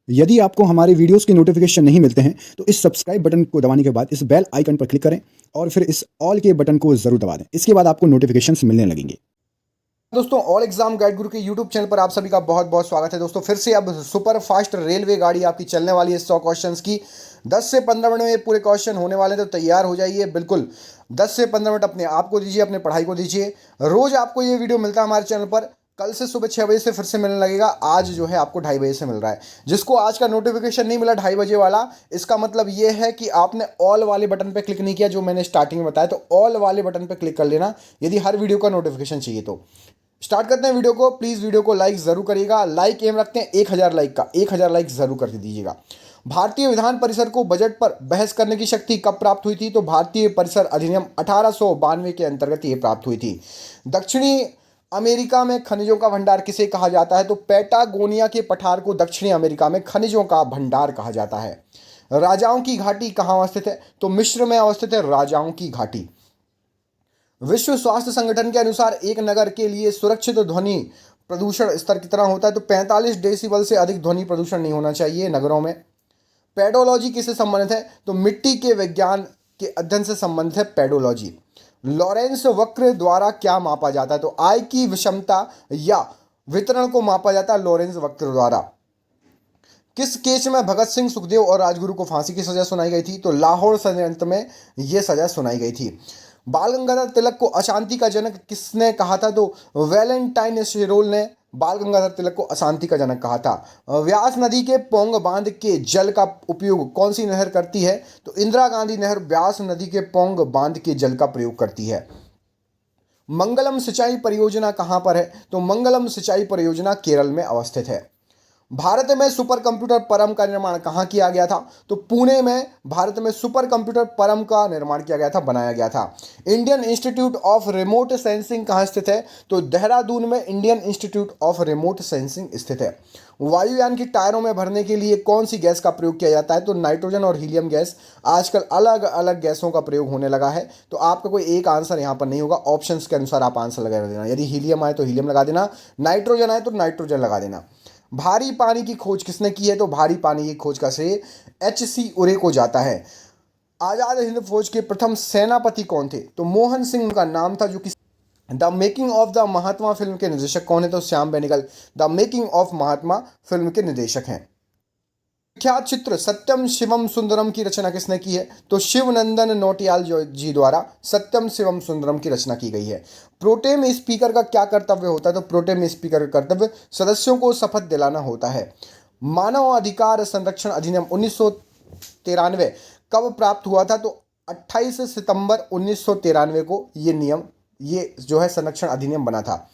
यदि आपको हमारे वीडियोस के नोटिफिकेशन नहीं मिलते हैं तो इस सब्सक्राइब बटन को दबाने के बाद इस बेल आइकन पर क्लिक करें और फिर इस ऑल के बटन को जरूर दबा दें। इसके बाद आपको नोटिफिकेशंस मिलने लगेंगे। दोस्तों, ऑल एग्जाम गाइड गुरु के यूट्यूब चैनल पर आप सभी का बहुत बहुत स्वागत है। दोस्तों, फिर से अब सुपर फास्ट रेलवे गाड़ी आपकी चलने वाली है 100 क्वेश्चंस की। 10 से 15 मिनट में ये पूरे क्वेश्चन होने वाले हैं, तो तैयार हो जाइए। बिल्कुल 10 से 15 मिनट अपने आप को दीजिए, अपने पढ़ाई को दीजिए। रोज आपको ये वीडियो मिलता है हमारे चैनल पर। कल से सुबह 6 बजे से फिर से मिलने लगेगा। आज जो है आपको 2:30 बजे से मिल रहा है। जिसको आज का नोटिफिकेशन नहीं मिला 2:30 बजे वाला, इसका मतलब ये है कि आपने ऑल वाले बटन पे क्लिक नहीं किया जो मैंने स्टार्टिंग में बताया। तो ऑल वाले बटन पे क्लिक कर लेना यदि हर वीडियो का नोटिफिकेशन चाहिए तो। स्टार्ट करते हैं वीडियो को। प्लीज वीडियो को लाइक जरूर करिएगा। लाइक एम रखते हैं 1000 लाइक का। 1000 लाइक जरूर कर दीजिएगा। भारतीय विधान परिषद को बजट पर बहस करने की शक्ति कब प्राप्त हुई थी? तो भारतीय परिषद अधिनियम 1892 के अंतर्गत ये प्राप्त हुई थी। दक्षिणी अमेरिका में खनिजों का भंडार किसे कहा जाता है? तो पैटागोनिया के पठार को दक्षिणी अमेरिका में खनिजों का भंडार कहा जाता है। राजाओं की घाटी कहाँ अवस्थित है? तो मिस्र में अवस्थित है राजाओं की घाटी। विश्व स्वास्थ्य संगठन के अनुसार एक नगर के लिए सुरक्षित ध्वनि प्रदूषण स्तर कितना होता है? तो 45 डेसिबल से अधिक ध्वनि प्रदूषण नहीं होना चाहिए नगरों में। पेडोलॉजी किससे संबंधित है? तो मिट्टी के विज्ञान के अध्ययन से संबंधित है पेडोलॉजी। लॉरेंस वक्र द्वारा क्या मापा जाता है? तो आय की विषमता या वितरण को मापा जाता है लॉरेंस वक्र द्वारा। किस केस में भगत सिंह, सुखदेव और राजगुरु को फांसी की सजा सुनाई गई थी? तो लाहौर षड्यंत्र में यह सजा सुनाई गई थी। बाल गंगाधर तिलक को अशांति का जनक किसने कहा था? तो वैलेंटाइन शेरोल ने बाल गंगाधर तिलक को अशांति का जनक कहा था। व्यास नदी के पोंग बांध के जल का उपयोग कौन सी नहर करती है? तो इंदिरा गांधी नहर व्यास नदी के पोंग बांध के जल का प्रयोग करती है। मंगलम सिंचाई परियोजना कहां पर है? तो मंगलम सिंचाई परियोजना केरल में अवस्थित है। भारत में सुपर कंप्यूटर परम का निर्माण कहाँ किया गया था? तो पुणे में भारत में सुपर कंप्यूटर परम का निर्माण किया गया था, बनाया गया था। Indian institute of remote sensing कहाँ स्थित है? तो देहरादून में Indian institute of remote sensing स्थित है। वायुयान की टायरों में भरने के लिए कौन सी गैस का प्रयोग किया जाता है? तो नाइट्रोजन और हीलियम गैस। आजकल अलग अलग गैसों का प्रयोग होने लगा है, तो आपका कोई एक आंसर यहाँ पर नहीं होगा। ऑप्शंस के अनुसार आप आंसर लगा देना। यदि हीलियम आए तो हीलियम लगा देना, नाइट्रोजन आए तो नाइट्रोजन लगा देना। भारी पानी की खोज किसने की है? तो भारी पानी की खोज का श्रेय H.C. उरे को जाता है। आजाद हिंद फौज के प्रथम सेनापति कौन थे? तो मोहन सिंह का नाम था, जो कि the making of the Mahatma film के निर्देशक कौन है? तो Shyam Benegal the making of Mahatma film के निर्देशक हैं। विख्यात चित्र सत्यम शिवम सुंदरम की रचना किसने की है? तो शिवनंदन नौटियाल जी द्वारा सत्यम शिवम सुंदरम की रचना की गई है। प्रोटेम स्पीकर का क्या कर्तव्य होता है? तो प्रोटेम स्पीकर का कर्तव्य सदस्यों को शपथ दिलाना होता है। मानव अधिकार संरक्षण अधिनियम 1993 कब प्राप्त हुआ था? तो 28 सितंबर 1993 को ये जो है संरक्षण अधिनियम बना था।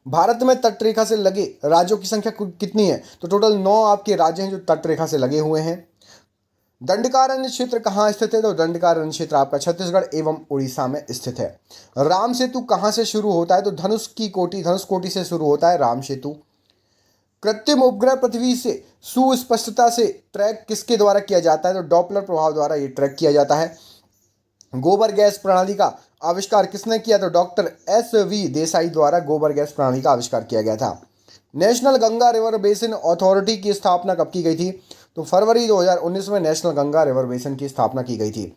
भारत में तटरेखा से लगे राज्यों की संख्या कितनी है? तो टोटल 9 आपके राज्य हैं जो तटरेखा से लगे हुए हैं। दंडकारण्य क्षेत्र कहाँ स्थित है? तो दंडकारण्य क्षेत्र आपका छत्तीसगढ़ एवं उड़ीसा में स्थित है। राम सेतु कहाँ से शुरू होता है? तो धनुष कोटि से शुरू होता है राम सेतु। कृत्रिम उपग्रह पृथ्वी से सुस्पष्टता से ट्रैक किसके द्वारा किया जाता है? तो डॉपलर प्रभाव द्वारा ये ट्रैक किया जाता है। गोबर गैस प्रणाली का आविष्कार किसने किया? तो डॉक्टर S.V. देसाई द्वारा गोबर गैस प्रणाली का आविष्कार किया गया था। National Ganga river basin authority की स्थापना कब की गई थी? तो फरवरी 2019 में नेशनल गंगा रिवर बेसिन की स्थापना की गई थी।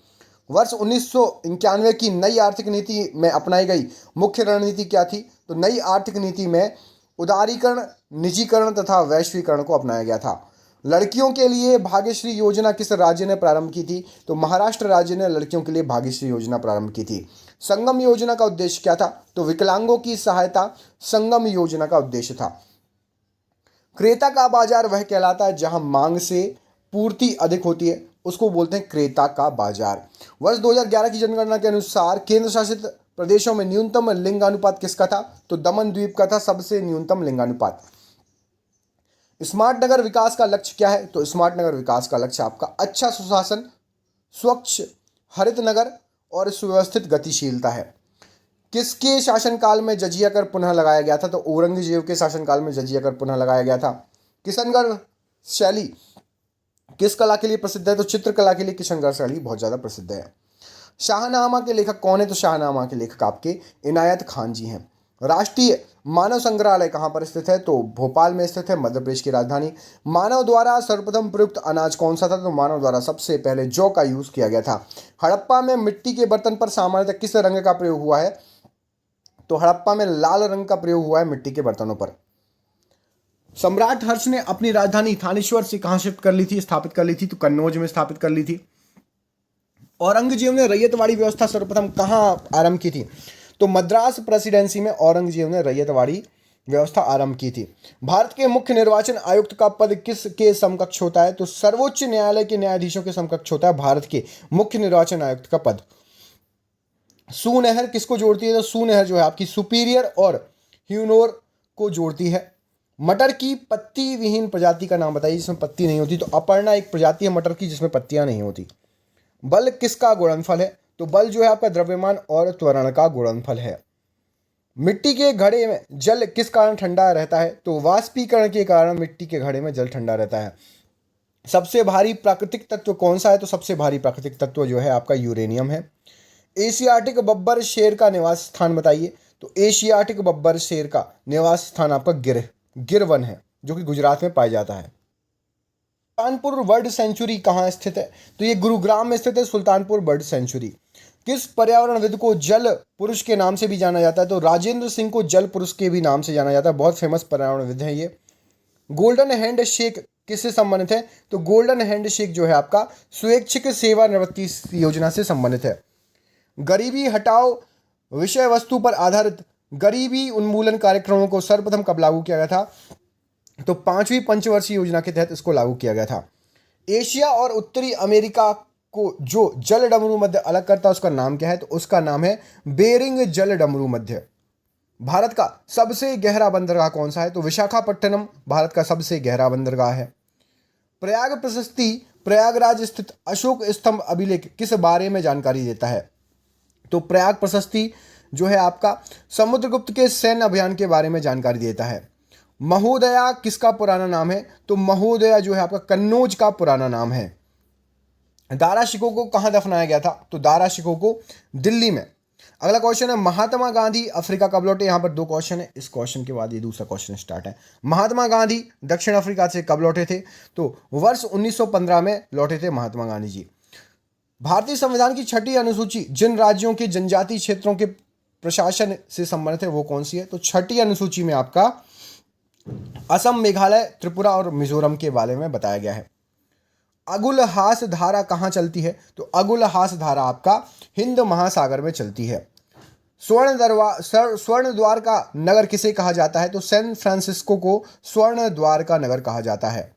वर्ष 1991 की नई आर्थिक नीति में अपनाई गई मुख्य रणनीति क्या थी? तो नई आर्थिक नीति में उदारीकरण, निजीकरण तथा वैश्वीकरण को अपनाया गया था। लड़कियों के लिए भाग्यश्री योजना किस राज्य ने प्रारंभ की थी? तो महाराष्ट्र राज्य ने लड़कियों के लिए भाग्यश्री योजना प्रारंभ की थी। संगम योजना का उद्देश्य क्या था? तो विकलांगों की सहायता संगम योजना का उद्देश्य था। क्रेता का बाजार वह कहलाता है जहां मांग से पूर्ति अधिक होती है, उसको बोलते हैं क्रेता का बाजार। वर्ष 2011 की जनगणना के अनुसार केंद्र शासित प्रदेशों में न्यूनतम लिंगानुपात किसका था? तो दमन द्वीप का था सबसे न्यूनतम लिंगानुपात। स्मार्ट नगर विकास का लक्ष्य क्या है? तो स्मार्ट नगर विकास का लक्ष्य आपका अच्छा सुशासन, स्वच्छ हरित नगर और सुव्यवस्थित गतिशीलता है। किसके शासनकाल में जजिया कर पुनः लगाया गया था? तो औरंगजेब के शासनकाल में जजिया कर पुनः लगाया गया था। किशनगढ़ शैली किस कला के लिए प्रसिद्ध है? तो चित्रकला के लिए किशनगढ़ शैली बहुत ज़्यादा प्रसिद्ध है। शाहनामा के लेखक कौन है? तो शाहनामा के लेखक आपके इनायत खान जी हैं। राष्ट्रीय मानव संग्रहालय कहाँ पर स्थित है? तो भोपाल में स्थित है, मध्य प्रदेश की राजधानी। मानव द्वारा सर्वप्रथम प्रयुक्त अनाज कौन सा था? तो मानव द्वारा सबसे पहले जौ का यूज किया गया था। हड़प्पा में मिट्टी के बर्तन पर सामान्यतः किस रंग का प्रयोग हुआ है? तो हड़प्पा में लाल रंग का प्रयोग हुआ है मिट्टी के बर्तनों पर। सम्राट हर्ष ने अपनी राजधानी थानेश्वर से कहां शिफ्ट कर ली थी, स्थापित कर ली थी? तो कन्नौज में स्थापित कर ली थी। औरंगजेब ने रैयतवाड़ी व्यवस्था सर्वप्रथम कहां आरंभ की थी? तो मद्रास प्रेसिडेंसी में औरंगजेब ने रैयतवाड़ी व्यवस्था आरंभ की थी। भारत के मुख्य निर्वाचन आयुक्त का पद किस के समकक्ष होता है? तो सर्वोच्च न्यायालय के न्यायाधीशों के समकक्ष होता है भारत के मुख्य निर्वाचन आयुक्त का पद। सुनहर किसको जोड़ती है? तो सुनहर जो है आपकी सुपीरियर और ह्यूनोर को जोड़ती है। मटर की पत्ती विहीन प्रजाति का नाम बताइए जिसमें पत्ती नहीं होती। तो अपर्णा एक प्रजाति है मटर की जिसमें पत्तियां नहीं होती। बल किसका गुणनफल है? तो बल जो है आपका द्रव्यमान और त्वरण का गुणनफल है। मिट्टी के घड़े में जल किस कारण ठंडा रहता है? तो वाष्पीकरण के कारण मिट्टी के घड़े में जल ठंडा रहता है। सबसे भारी प्राकृतिक तत्व कौन सा है? तो सबसे भारी प्राकृतिक तत्व जो है आपका यूरेनियम है। एशियाटिक बब्बर शेर का निवास स्थान बताइए। तो एशियाटिक बब्बर शेर का निवास स्थान आपका गिर वन है जो कि गुजरात में पाया जाता है। सुल्तानपुर बर्ड सेंचुरी कहाँ स्थित है? तो ये गुरुग्राम में स्थित है सुल्तानपुर बर्ड सेंचुरी। किस पर्यावरणविद को जल पुरुष के नाम से भी जाना जाता है? तो राजेंद्र सिंह को जल पुरुष के भी नाम से जाना जाता है, बहुत फेमस पर्यावरणविद है ये। गोल्डन हैंड शेक किससे संबंधित है? तो गोल्डन हैंड शेक जो है आपका स्वैच्छिक सेवानिवृत्ति योजना से संबंधित है। गरीबी हटाओ विषय वस्तु पर आधारित गरीबी उन्मूलन कार्यक्रमों को सर्वप्रथम कब लागू किया गया था? तो 5वीं पंचवर्षीय योजना के तहत इसको लागू किया गया था। एशिया और उत्तरी अमेरिका को जो जल डमरू मध्य अलग करता है उसका नाम क्या है? तो उसका नाम है बेरिंग जल डमरू मध्य। भारत का सबसे गहरा बंदरगाह कौन सा है? तो विशाखापट्टनम भारत का सबसे गहरा बंदरगाह है। प्रयाग प्रशस्ति प्रयागराज स्थित अशोक स्तंभ अभिलेख किस बारे में जानकारी देता है? तो प्रयाग प्रशस्ति जो है आपका समुद्रगुप्त के सैन्य अभियान के बारे में जानकारी देता है। महोदया किसका पुराना नाम है? तो महोदया जो है आपका कन्नौज का पुराना नाम है। दारा शिकोह को कहाँ दफनाया गया था? तो दारा शिकोह को दिल्ली में। अगला क्वेश्चन है महात्मा गांधी अफ्रीका कब लौटे? यहाँ पर 2 क्वेश्चन है, इस क्वेश्चन के बाद ये दूसरा क्वेश्चन स्टार्ट है। महात्मा गांधी दक्षिण अफ्रीका से कब लौटे थे? तो वर्ष 1915 में लौटे थे महात्मा गांधी जी। भारतीय संविधान की 6ठी अनुसूची जिन राज्यों के जनजातीय क्षेत्रों के प्रशासन से संबंधित है वो कौन सी है? तो 6ठी अनुसूची में आपका असम, मेघालय, त्रिपुरा और मिजोरम के बारे में बताया गया है। अगुलहास धारा कहाँ चलती है? तो अगुलहास धारा आपका हिंद महासागर में चलती है। स्वर्ण द्वार का नगर किसे कहा जाता है? तो सैन फ्रांसिस्को को स्वर्ण द्वार का नगर कहा जाता है।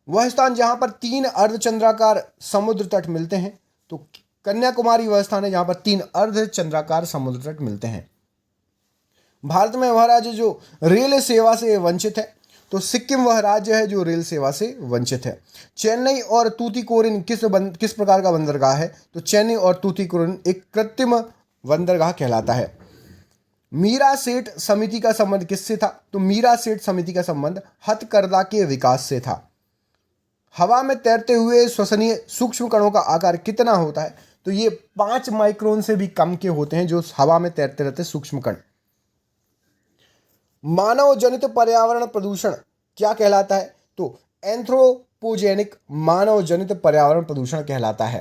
वह स्थान जहां पर 3 अर्धचंद्राकार समुद्र तट मिलते हैं, तो कन्याकुमारी वह स्थान है जहां पर 3 अर्धचंद्राकार समुद्र तट मिलते हैं। भारत में वह राज्य जो रेल सेवा से वंचित है, तो सिक्किम वह राज्य है जो रेल सेवा से वंचित है। चेन्नई और तूतीकोरिन किस प्रकार का बंदरगाह है? तो चेन्नई और तूतीकोरिन एक कृत्रिम बंदरगाह कहलाता है। मीरा सेठ समिति का संबंध किससे था? तो मीरा सेठ समिति का संबंध हथकरघा के विकास से था। हवा में तैरते हुए श्वसनीय सूक्ष्म कणों का आकार कितना होता है? तो ये 5 माइक्रोन से भी कम के होते हैं जो हवा में तैरते रहते सूक्ष्म कण। मानव जनित पर्यावरण प्रदूषण क्या कहलाता है? तो एंथ्रोपोजेनिक मानव जनित पर्यावरण प्रदूषण कहलाता है।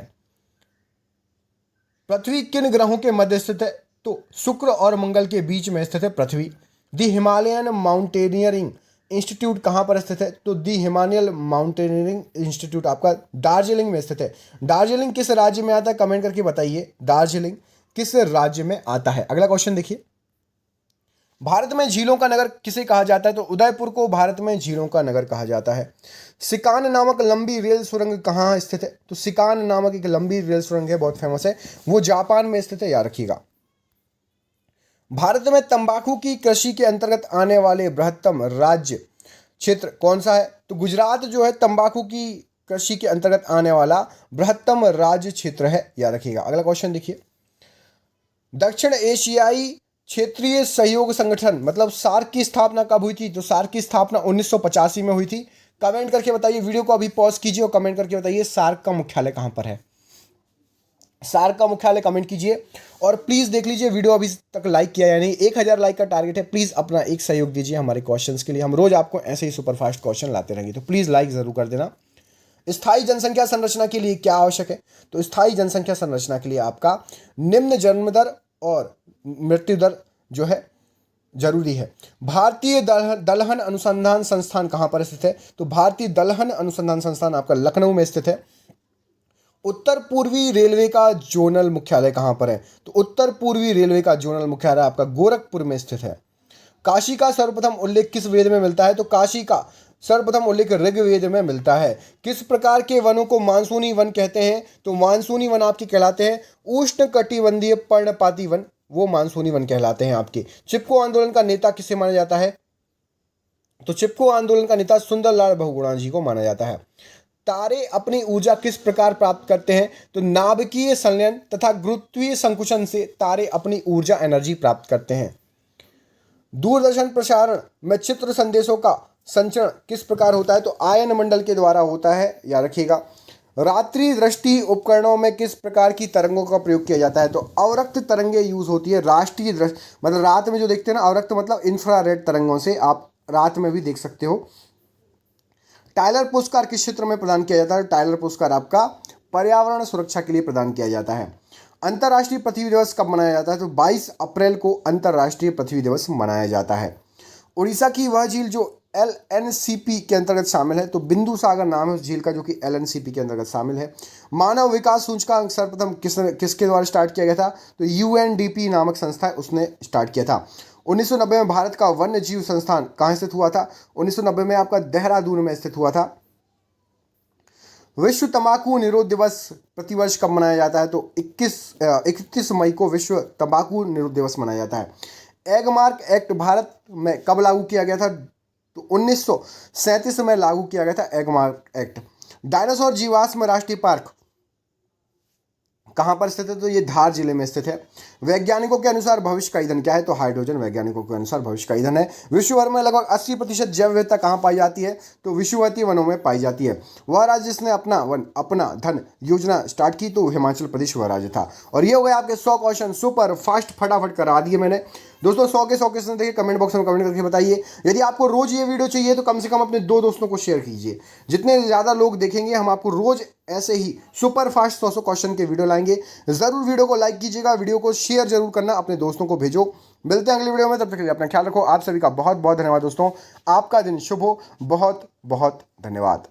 पृथ्वी किन ग्रहों के मध्य स्थित है? तो शुक्र और मंगल के बीच में स्थित है पृथ्वी। दी हिमालयन माउंटेनियरिंग इंस्टीट्यूट कहाँ पर स्थित है? तो दी हिमालयन माउंटेनियरिंग इंस्टीट्यूट आपका दार्जिलिंग में स्थित है। दार्जिलिंग किस राज्य में आता है? कमेंट करके बताइए दार्जिलिंग किस राज्य में आता है। अगला क्वेश्चन देखिए, भारत में झीलों का नगर किसे कहा जाता है? तो उदयपुर को भारत में झीलों का नगर कहा जाता है। सिकान नामक लंबी रेल सुरंग कहाँ स्थित है? तो सिकान नामक एक लंबी रेल सुरंग है, बहुत फेमस है, वो जापान में स्थित है, याद रखिएगा। भारत में तंबाकू की कृषि के अंतर्गत आने वाले बृहत्तम राज्य क्षेत्र कौन सा है? तो गुजरात जो है तंबाकू की कृषि के अंतर्गत आने वाला बृहत्तम राज्य क्षेत्र है, याद रखिएगा। अगला क्वेश्चन देखिए, दक्षिण एशियाई क्षेत्रीय सहयोग संगठन मतलब सार्क की स्थापना कब हुई थी? तो सार्क की स्थापना 1985 में हुई थी। कमेंट करके बताइए, वीडियो को अभी पॉज कीजिए और कमेंट करके बताइए सार्क का मुख्यालय कहां पर है। सार्क का मुख्यालय कमेंट कीजिए और प्लीज़ देख लीजिए वीडियो अभी तक लाइक किया या नहीं। 1000 लाइक का टारगेट है, प्लीज़ अपना एक सहयोग दीजिए हमारे क्वेश्चंस के लिए। हम रोज आपको ऐसे ही सुपर फास्ट क्वेश्चन लाते रहेंगे, तो प्लीज़ लाइक ज़रूर कर देना। स्थायी जनसंख्या संरचना के लिए क्या आवश्यक है? तो स्थायी जनसंख्या संरचना के लिए आपका निम्न जन्म दर और मृत्यु दर जो है जरूरी है। भारतीय दलहन अनुसंधान संस्थान कहाँ पर स्थित है? तो भारतीय दलहन अनुसंधान संस्थान आपका लखनऊ में स्थित है। उत्तर पूर्वी रेलवे का जोनल मुख्यालय कहाँ पर है? तो उत्तर पूर्वी रेलवे का जोनल मुख्यालय आपका गोरखपुर में स्थित है। काशी का सर्वप्रथम उल्लेख किस वेद में मिलता है? तो काशी का सर्वप्रथम उल्लेख ऋग्वेद में मिलता है। किस प्रकार के वनों को मानसूनी वन कहते हैं? तो मानसूनी वन आपके कहलाते हैं उष्ण कटिबंधीय पर्णपाती वन, वो मानसूनी वन कहलाते हैं आपके। चिपको आंदोलन का नेता किसे माना जाता है? तो चिपको आंदोलन का नेता सुंदरलाल बहुगुणा जी को माना जाता है। तारे अपनी ऊर्जा किस प्रकार प्राप्त करते हैं? तो नाभिकीय संलयन तथा गुरुत्वीय संकुचन से तारे अपनी ऊर्जा एनर्जी प्राप्त करते हैं। दूरदर्शन प्रसारण में चित्र संदेशों का संचरण किस प्रकार होता है? तो आयन मंडल के द्वारा होता है, याद रखिएगा। रात्रि दृष्टि उपकरणों में किस प्रकार की तरंगों का प्रयोग किया जाता है? तो अवरक्त तरंगे यूज होती है। राष्ट्रीय दृष्टि मतलब रात में जो देखते हैं ना, अवरक्त मतलब इंफ्रारेड तरंगों से आप रात में भी देख सकते हो। टाइलर पुरस्कार किस क्षेत्र में प्रदान किया जाता है? टाइलर पुरस्कार आपका पर्यावरण सुरक्षा के लिए प्रदान किया जाता है। अंतर्राष्ट्रीय पृथ्वी दिवस कब मनाया जाता है? तो 22 अप्रैल को अंतर्राष्ट्रीय पृथ्वी दिवस मनाया जाता है। उड़ीसा की वह झील जो LNCP के अंतर्गत शामिल है, तो बिंदु सागर नाम है उस झील का, जो कि LNCP के अंतर्गत शामिल है। मानव विकास सूचकांक सर्वप्रथम किसके द्वारा स्टार्ट किया गया था? तो UNDP नामक संस्था है, उसने स्टार्ट किया था। 1990 में भारत का वन्य जीव संस्थान कहाँ स्थित हुआ था? 1990 में आपका देहरादून में स्थित हुआ था। विश्व तंबाकू निरोध दिवस प्रतिवर्ष कब मनाया जाता है? तो 31 मई को विश्व तंबाकू निरोध दिवस मनाया जाता है। एगमार्क एक्ट भारत में कब लागू किया गया था? तो 1937 में लागू किया गया था एगमार्क एक्ट। डायनासोर जीवाश्म राष्ट्रीय पार्क कहाँ पर स्थित है? तो ये धार जिले में स्थित है। वैज्ञानिकों के अनुसार भविष्य का ईंधन क्या है? तो हाइड्रोजन वैज्ञानिकों के अनुसार भविष्य का ईंधन है। विश्व भर में लगभग 80% जैव विविधता कहाँ पाई जाती है? तो विषुवतीय वनों में पाई जाती है। वह राज्य जिसने अपना धन योजना स्टार्ट की, तो हिमाचल प्रदेश वह राज्य था। और ये हो गए आपके 100 क्वेश्चन सुपर फास्ट फटाफट करा दिए मैंने। दोस्तों 100 के 100 क्वेश्चन देखिए, कमेंट बॉक्स में कमेंट करके बताइए। यदि आपको रोज ये वीडियो चाहिए तो कम से कम अपने 2 दोस्तों को शेयर कीजिए। जितने ज़्यादा लोग देखेंगे, हम आपको रोज ऐसे ही सुपर फास्ट 100 क्वेश्चन के वीडियो लाएंगे। जरूर वीडियो को लाइक कीजिएगा, वीडियो को शेयर जरूर करना, अपने दोस्तों को भेजो। मिलते हैं अगली वीडियो में, तब तक के लिए अपना ख्याल रखो। आप सभी का बहुत बहुत धन्यवाद दोस्तों। आपका दिन शुभ हो। बहुत बहुत धन्यवाद।